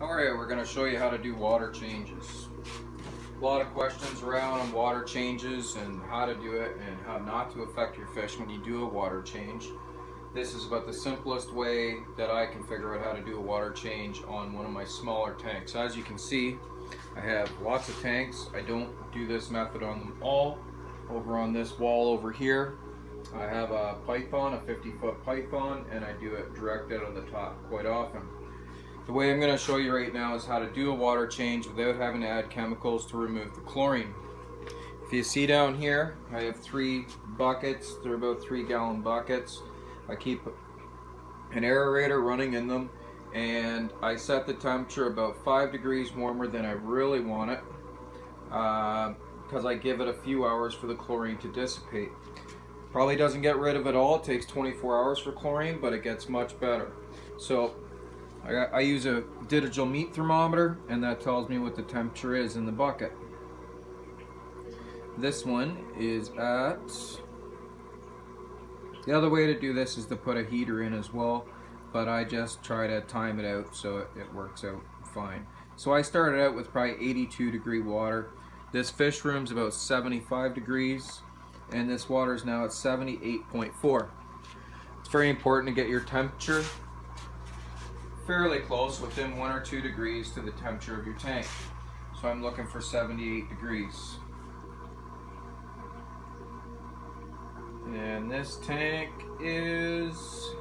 Alright, we're going to show you how to do water changes. A lot of questions around water changes and how to do it and how not to affect your fish when you do a water change. This is about the simplest way that I can figure out how to do a water change on one of my smaller tanks. As you can see, I have lots of tanks. I don't do this method on them all. Over on this wall over here, I have a python, a 50-foot python, and I do it direct out of the top quite often. The way I'm going to show you right now is how to do a water change without having to add chemicals to remove the chlorine. If you see down here, I have 3 buckets. They're about 3-gallon buckets. I keep an aerator running in them, and I set the temperature about 5 degrees warmer than I really want it, because I give it a few hours for the chlorine to dissipate. Probably doesn't get rid of it all. It takes 24 hours for chlorine, but it gets much better. So I use a digital meat thermometer, and that tells me what the temperature is in the bucket. This one is at... The other way to do this is to put a heater in as well, but I just try to time it out so it works out fine. So I started out with probably 82 degree water. This fish room's about 75 degrees, and this water is now at 78.4. It's very important to get your temperature fairly close, within 1 or 2 degrees to the temperature of your tank. So I'm looking for 78 degrees. And this tank is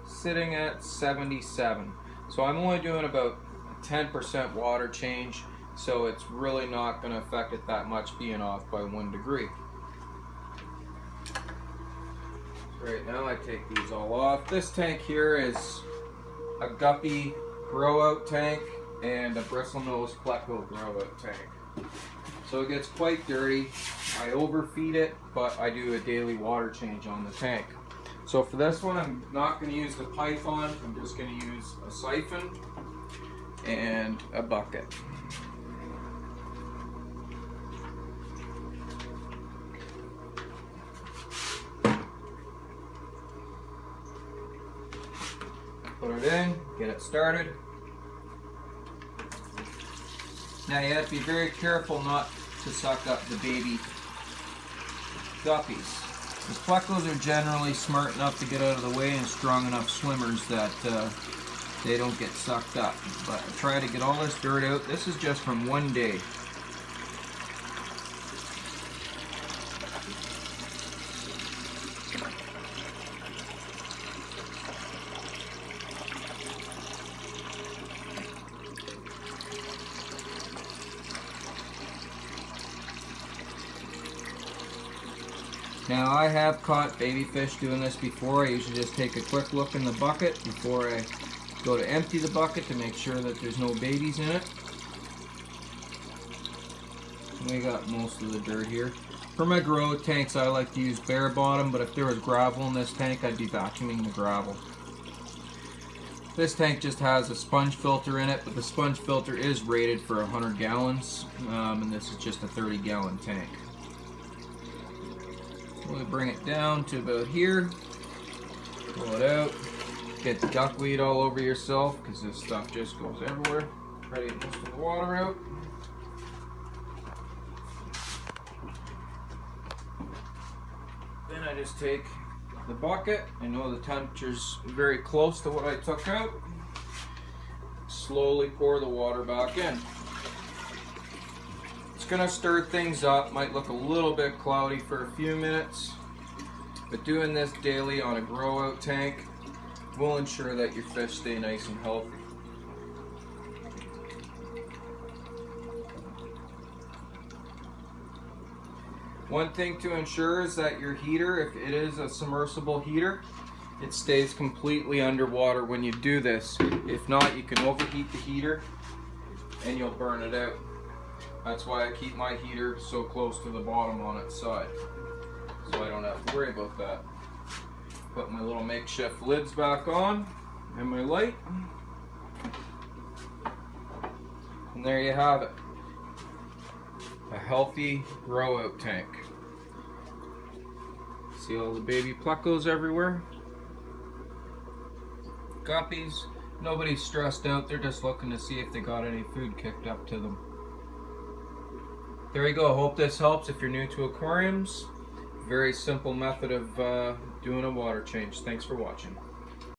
sitting at 77. So I'm only doing about 10% water change, so it's really not going to affect it that much being off by 1 degree. Right now I take these all off. This tank here is a guppy grow out tank and a bristlenose pleco grow out tank. So it gets quite dirty. I overfeed it, but I do a daily water change on the tank. So for this one, I'm not going to use the python. I'm just going to use a siphon and a bucket. Put it in, get it started. Now you have to be very careful not to suck up the baby guppies. The plecos are generally smart enough to get out of the way and strong enough swimmers that they don't get sucked up. But I try to get all this dirt out. This is just from one day. Now I have caught baby fish doing this before. I usually just take a quick look in the bucket before I go to empty the bucket to make sure that there's no babies in it. We got most of the dirt here. For my grow tanks I like to use bare bottom, but if there was gravel in this tank I'd be vacuuming the gravel. This tank just has a sponge filter in it, but the sponge filter is rated for 100 gallons, and this is just a 30-gallon tank. We'll bring it down to about here, pull it out, get the duckweed all over yourself because this stuff just goes everywhere. Try to get most of the water out. Then I just take the bucket. I know the temperature's very close to what I took out. Slowly pour the water back in. Gonna stir things up. Might look a little bit cloudy for a few minutes, but doing this daily on a grow out tank will ensure that your fish stay nice and healthy. One thing to ensure is that your heater, if it is a submersible heater, it stays completely underwater when you do this. If not, you can overheat the heater and you'll burn it out. That's why I keep my heater so close to the bottom on its side, so I don't have to worry about that. Put my little makeshift lids back on and my light, and there you have it. A healthy grow out tank. See all the baby plecos everywhere? Guppies. Nobody's stressed out. They're just looking to see if they got any food kicked up to them. There you go. Hope this helps if you're new to aquariums. Very simple method of doing a water change. Thanks for watching.